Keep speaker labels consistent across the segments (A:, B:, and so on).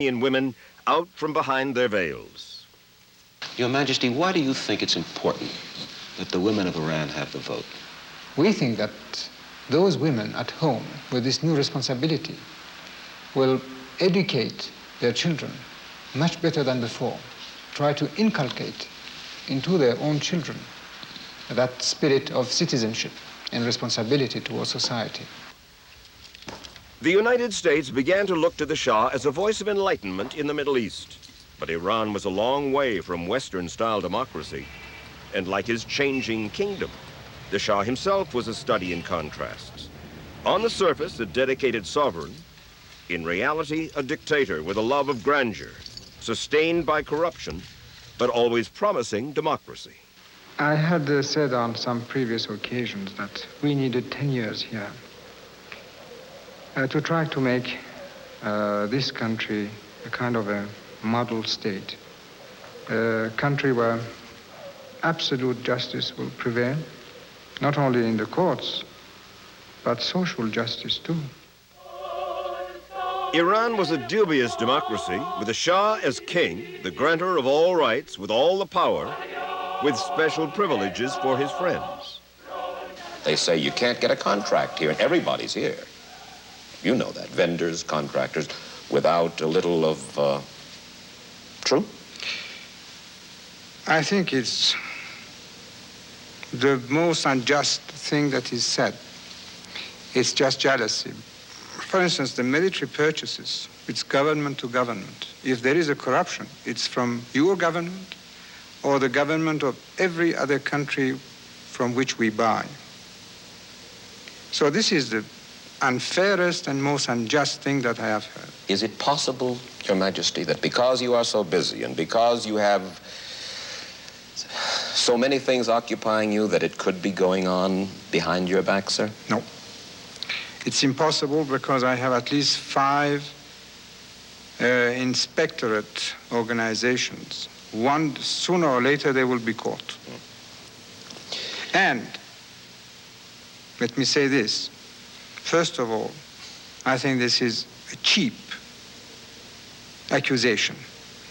A: Iranian women out from behind their veils.
B: Your Majesty, why do you think it's important that the women of Iran have the vote?
C: We think that those women at home with this new responsibility will educate their children much better than before, try to inculcate into their own children that spirit of citizenship and responsibility towards society.
A: The United States began to look to the Shah as a voice of enlightenment in the Middle East. But Iran was a long way from Western-style democracy. And like his changing kingdom, the Shah himself was a study in contrasts. On the surface, a dedicated sovereign. In reality, a dictator with a love of grandeur, sustained by corruption, but always promising democracy.
C: I had said on some previous occasions that we needed 10 years here to try to make this country a kind of a model state, a country where absolute justice will prevail, not only in the courts, but social justice too.
A: Iran was a dubious democracy with the Shah as king, the grantor of all rights, with all the power, with special privileges for his friends.
B: They say you can't get a contract here, and everybody's here. You know that, vendors, contractors, without a little of truth.
C: I think it's the most unjust thing that is said. It's just jealousy. For instance, the military purchases, it's government to government. If there is a corruption, it's from your government or the government of every other country from which we buy. So this is the unfairest and most unjust thing that I have heard.
B: Is it possible, Your Majesty, that because you are so busy and because you have so many things occupying you that it could be going on behind your back, sir?
C: No. It's impossible because I have at least 5 inspectorate organizations. One, sooner or later, they will be caught. And let me say this. First of all, I think this is a cheap accusation.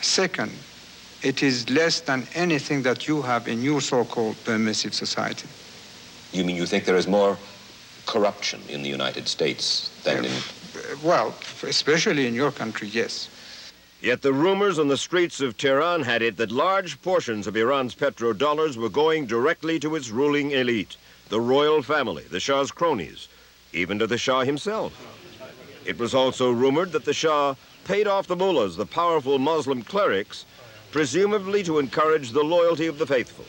C: Second, it is less than anything that you have in your so-called permissive society.
B: You mean you think there is more corruption in the United States than in...
C: Well, especially in your country, yes.
A: Yet the rumors on the streets of Tehran had it that large portions of Iran's petrodollars were going directly to its ruling elite, the royal family, the Shah's cronies, even to the Shah himself. It was also rumored that the Shah paid off the mullahs, the powerful Muslim clerics, presumably to encourage the loyalty of the faithful.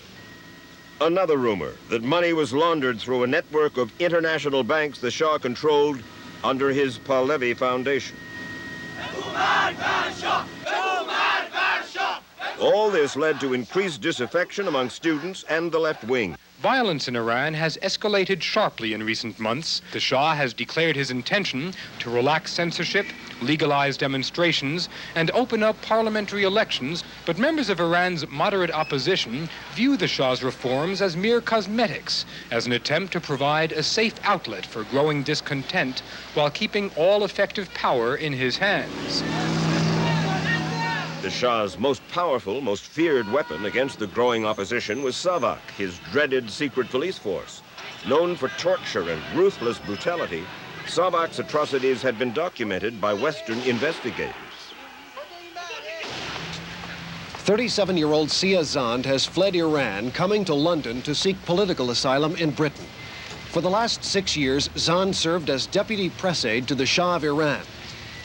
A: Another rumor that money was laundered through a network of international banks the Shah controlled under his Pahlavi Foundation. All this led to increased disaffection among students and the left wing.
D: Violence in Iran has escalated sharply in recent months. The Shah has declared his intention to relax censorship, legalize demonstrations, and open up parliamentary elections. But members of Iran's moderate opposition view the Shah's reforms as mere cosmetics, as an attempt to provide a safe outlet for growing discontent while keeping all effective power in his hands.
A: The Shah's most powerful, most feared weapon against the growing opposition was Savak, his dreaded secret police force. Known for torture and ruthless brutality, Savak's atrocities had been documented by Western investigators.
E: 37-year-old Sia Zand has fled Iran, coming to London to seek political asylum in Britain. For the last 6 years, Zand served as deputy press aide to the Shah of Iran.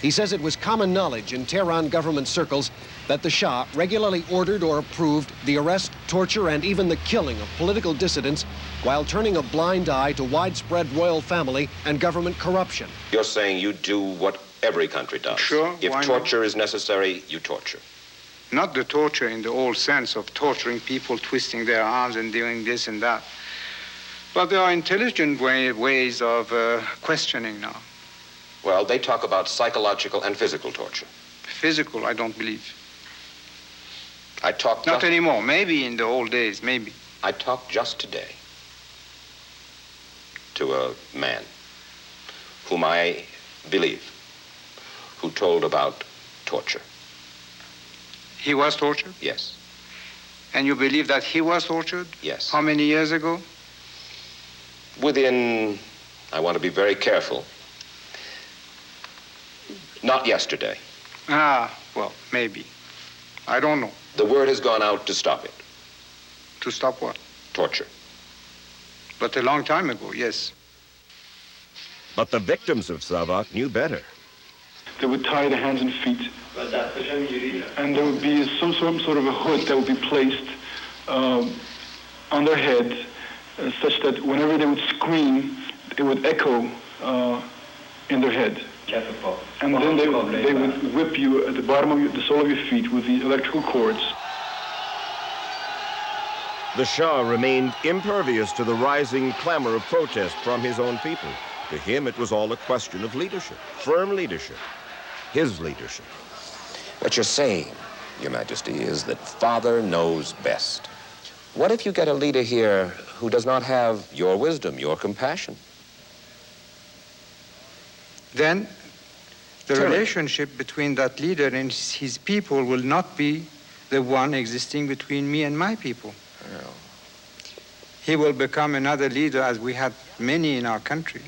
E: He says it was common knowledge in Tehran government circles that the Shah regularly ordered or approved the arrest, torture, and even the killing of political dissidents while turning a blind eye to widespread royal family and government corruption.
B: You're saying you do what every country does.
C: Sure.
B: If torture is necessary, you torture.
C: Not the torture in the old sense of torturing people, twisting their arms and doing this and that. But there are intelligent ways of questioning now.
B: Well, they talk about psychological and physical torture.
C: Physical, I don't believe.
B: I talked...
C: Not anymore. Maybe in the old days, maybe.
B: I talked just today to a man whom I believe, who told about torture.
F: He was tortured?
B: Yes.
F: And you believe that he was tortured?
B: Yes.
F: How many years ago?
B: Within, I want to be very careful, not yesterday.
F: Ah, well, maybe. I don't know.
B: The word has gone out to stop it.
F: To stop what?
B: Torture.
F: But a long time ago, yes.
A: But the victims of Savak knew better.
G: They would tie the hands and feet, and there would be some sort of a hood that would be placed on their head, such that whenever they would scream, it would echo in their head. And then they would whip you at the bottom of the sole of your feet with these electrical cords.
A: The Shah remained impervious to the rising clamor of protest from his own people. To him, it was all a question of leadership, firm leadership, his leadership.
B: What you're saying, Your Majesty, is that Father knows best. What if you get a leader here who does not have your wisdom, your compassion?
F: Then the relationship between that leader and his people will not be the one existing between me and my people.
B: Oh.
F: He will become another leader, as we had many in our country,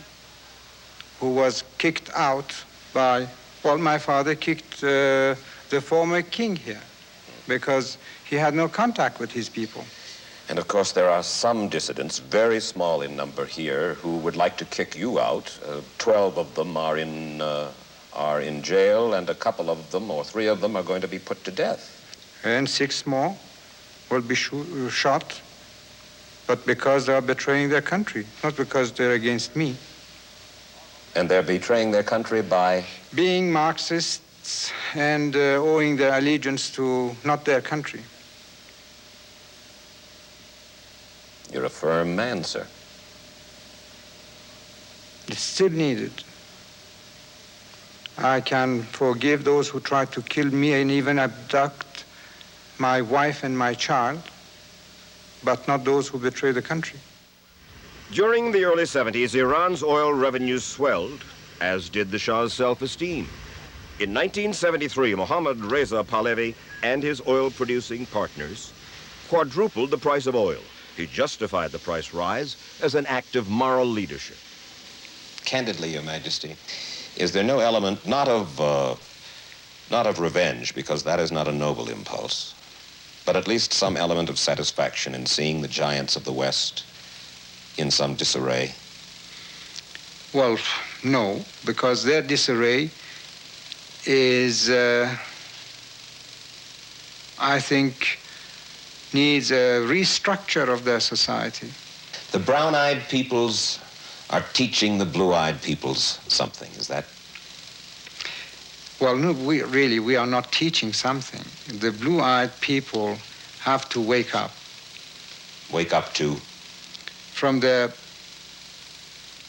F: who was kicked out by, well, my father kicked the former king here because he had no contact with his people.
B: And of course, there are some dissidents, very small in number here, who would like to kick you out. 12 of them are in jail, and a couple of them, or 3 of them, are going to be put to death.
F: And 6 more will be shot, but because they are betraying their country, not because they're against me.
B: And they're betraying their country by?
F: Being Marxists and owing their allegiance to not their country.
B: You're a firm man, sir.
F: It's still needed. I can forgive those who try to kill me and even abduct my wife and my child, but not those who betray the country.
A: During the early 70s, Iran's oil revenues swelled, as did the Shah's self-esteem. In 1973, Mohammad Reza Pahlavi and his oil-producing partners quadrupled the price of oil. He justified the price rise as an act of moral leadership.
B: Candidly, Your Majesty, is there no element, not of revenge, because that is not a noble impulse, but at least some element of satisfaction in seeing the giants of the West in some disarray?
F: Well, no, because their disarray is, I think, needs a restructure of their society.
B: The brown-eyed peoples are teaching the blue-eyed peoples something, is that?
F: Well, no, we are not teaching something. The blue-eyed people have to wake up.
B: Wake up to?
F: From the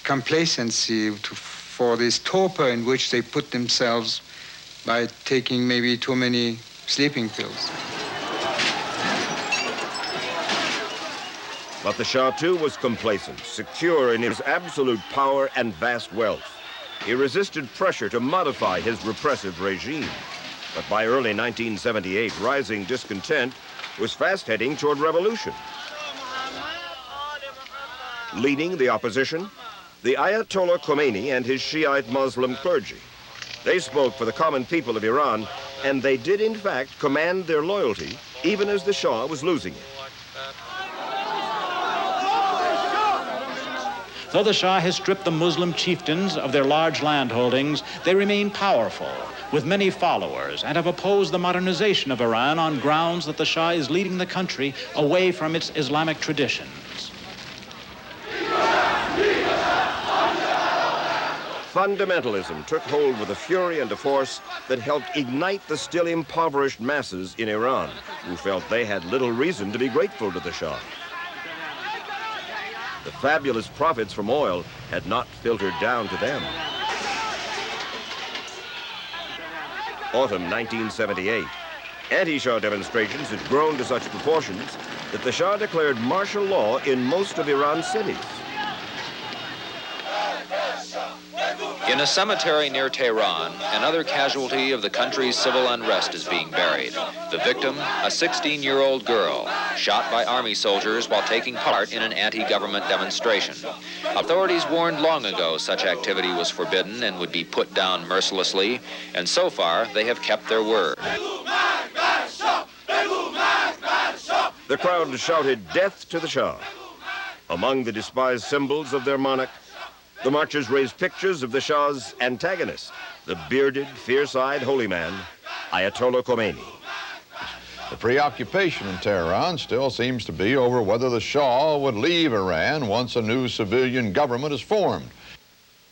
F: complacency for this torpor in which they put themselves by taking maybe too many sleeping pills.
A: But the Shah, too, was complacent, secure in his absolute power and vast wealth. He resisted pressure to modify his repressive regime. But by early 1978, rising discontent was fast heading toward revolution. Leading the opposition, the Ayatollah Khomeini and his Shiite Muslim clergy. They spoke for the common people of Iran, and they did, in fact, command their loyalty, even as the Shah was losing it.
H: Though the Shah has stripped the Muslim chieftains of their large landholdings, they remain powerful, with many followers, and have opposed the modernization of Iran on grounds that the Shah is leading the country away from its Islamic traditions.
A: Fundamentalism took hold with a fury and a force that helped ignite the still impoverished masses in Iran, who felt they had little reason to be grateful to the Shah. The fabulous profits from oil had not filtered down to them. Autumn 1978. Anti-Shah demonstrations had grown to such proportions that the Shah declared martial law in most of Iran's cities.
I: In a cemetery near Tehran, another casualty of the country's civil unrest is being buried. The victim, a 16-year-old girl, shot by army soldiers while taking part in an anti-government demonstration. Authorities warned long ago such activity was forbidden and would be put down mercilessly, and so far they have kept their word.
A: The crowd shouted death to the Shah. Among the despised symbols of their monarch, the marchers raised pictures of the Shah's antagonist, the bearded, fierce-eyed holy man, Ayatollah Khomeini.
J: The preoccupation in Tehran still seems to be over whether the Shah would leave Iran once a new civilian government is formed.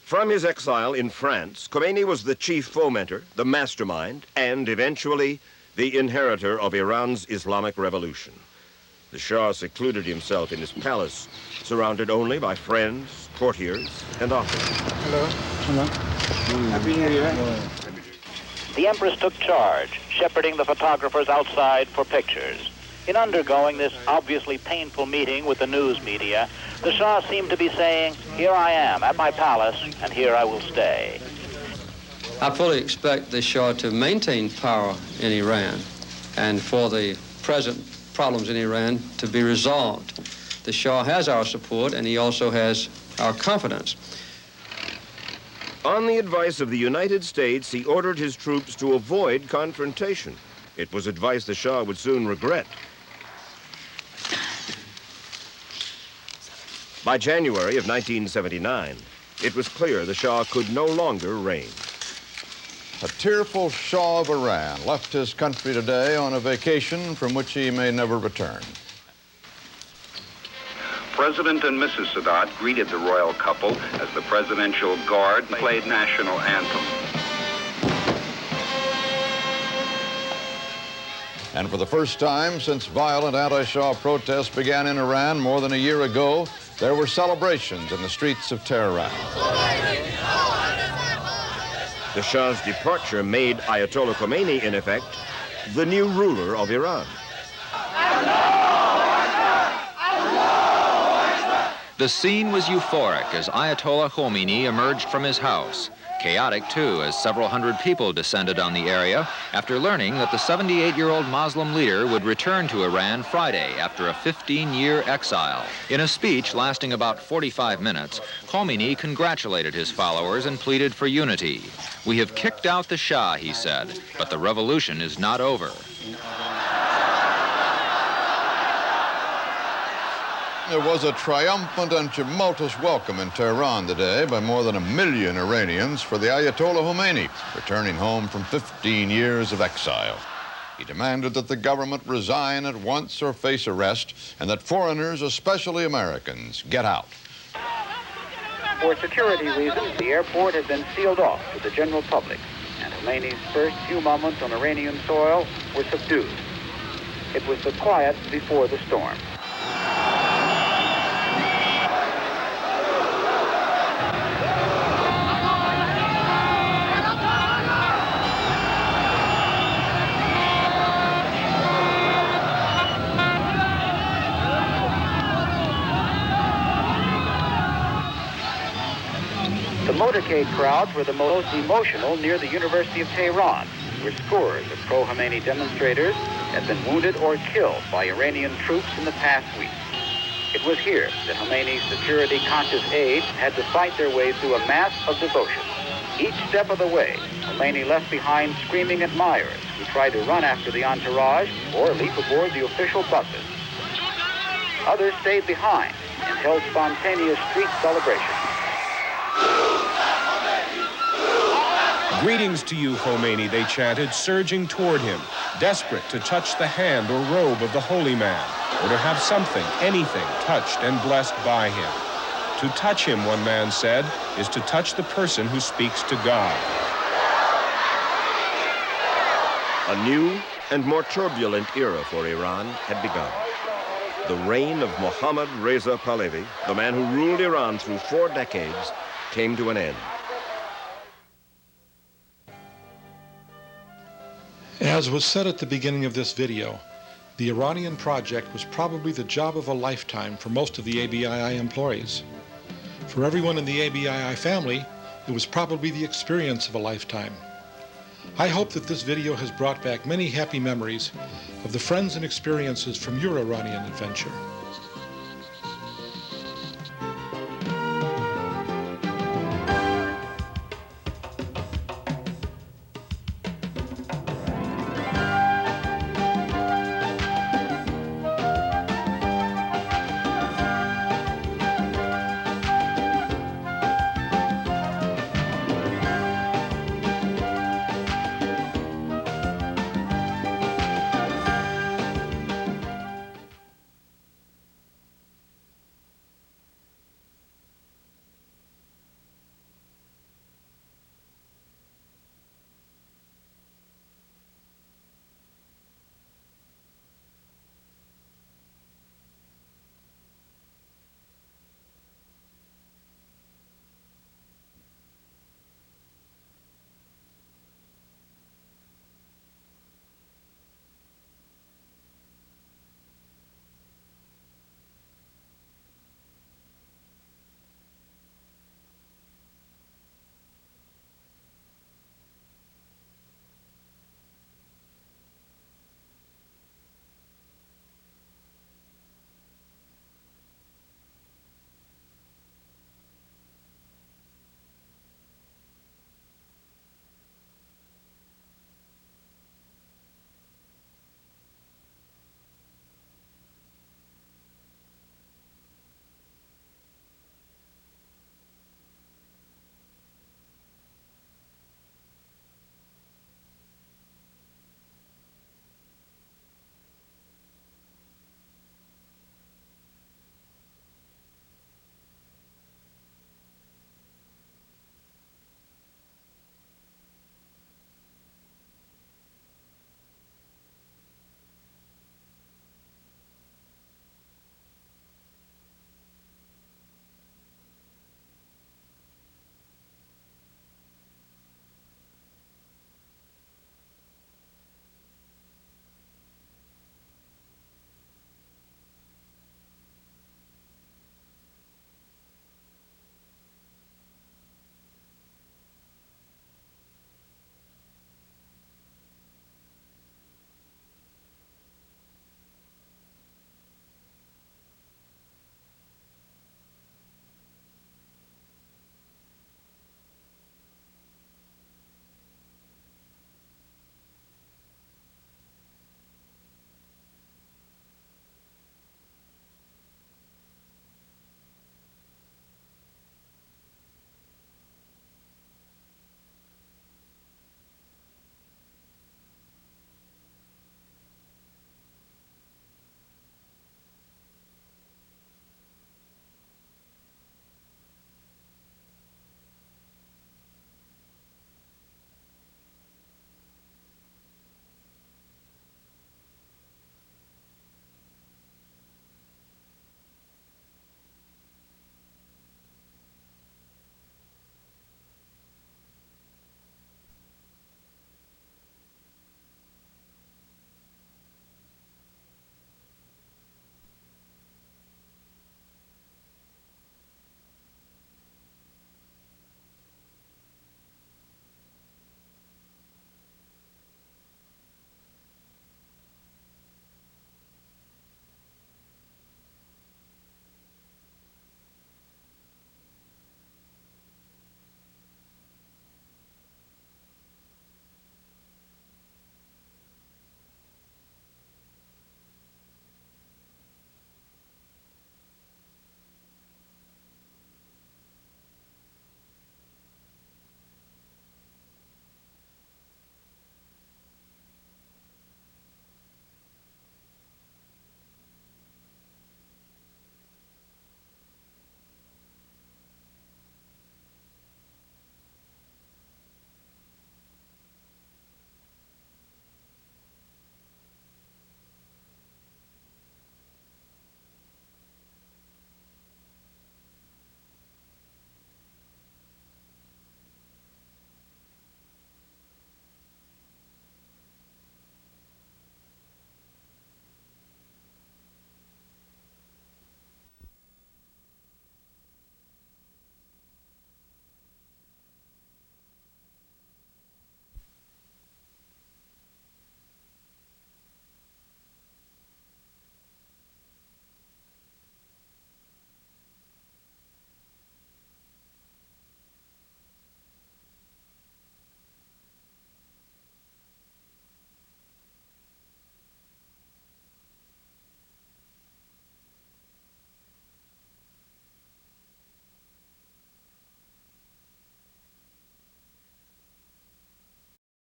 A: From his exile in France, Khomeini was the chief fomenter, the mastermind, and eventually the inheritor of Iran's Islamic Revolution. The Shah secluded himself in his palace, surrounded only by friends, courtiers, and officers.
F: Hello. Hello. Happy New Year.
K: The Empress took charge, shepherding the photographers outside for pictures. In undergoing this obviously painful meeting with the news media, the Shah seemed to be saying, here I am at my palace, and here I will stay.
L: I fully expect the Shah to maintain power in Iran and for the present problems in Iran to be resolved. The Shah has our support, and he also has our confidence.
A: On the advice of the United States, he ordered his troops to avoid confrontation. It was advice the Shah would soon regret. By January of 1979, it was clear the Shah could no longer reign.
J: A tearful Shah of Iran left his country today on a vacation from which he may never return.
M: President and Mrs. Sadat greeted the royal couple as the Presidential Guard played national anthem.
J: And for the first time since violent anti-Shah protests began in Iran more than a year ago, there were celebrations in the streets of Tehran.
A: The Shah's departure made Ayatollah Khomeini, in effect, the new ruler of Iran.
I: The scene was euphoric as Ayatollah Khomeini emerged from his house. Chaotic, too, as several hundred people descended on the area after learning that the 78-year-old Muslim leader would return to Iran Friday after a 15-year exile. In a speech lasting about 45 minutes, Khomeini congratulated his followers and pleaded for unity. "We have kicked out the Shah," he said, "but the revolution is not over."
J: There was a triumphant and tumultuous welcome in Tehran today by more than 1 million Iranians for the Ayatollah Khomeini, returning home from 15 years of exile. He demanded that the government resign at once or face arrest, and that foreigners, especially Americans, get out.
K: For security reasons, the airport had been sealed off to the general public, and Khomeini's first few moments on Iranian soil were subdued. It was the quiet before the storm. The motorcade crowds were the most emotional near the University of Tehran, where scores of pro-Khomeini demonstrators had been wounded or killed by Iranian troops in the past week. It was here that Khomeini's security-conscious aides had to fight their way through a mass of devotion. Each step of the way, Khomeini left behind screaming admirers who tried to run after the entourage or leap aboard the official buses. Others stayed behind and held spontaneous street celebrations.
N: Greetings to you, Khomeini, they chanted, surging toward him, desperate to touch the hand or robe of the holy man, or to have something, anything, touched and blessed by him. To touch him, one man said, is to touch the person who speaks to God.
A: A new and more turbulent era for Iran had begun. The reign of Mohammad Reza Pahlavi, the man who ruled Iran through 4 decades, came to an end.
O: As was said at the beginning of this video, the Iranian project was probably the job of a lifetime for most of the ABII employees. For everyone in the ABII family, It was probably the experience of a lifetime. I hope that this video has brought back many happy memories of the friends and experiences from your Iranian adventure.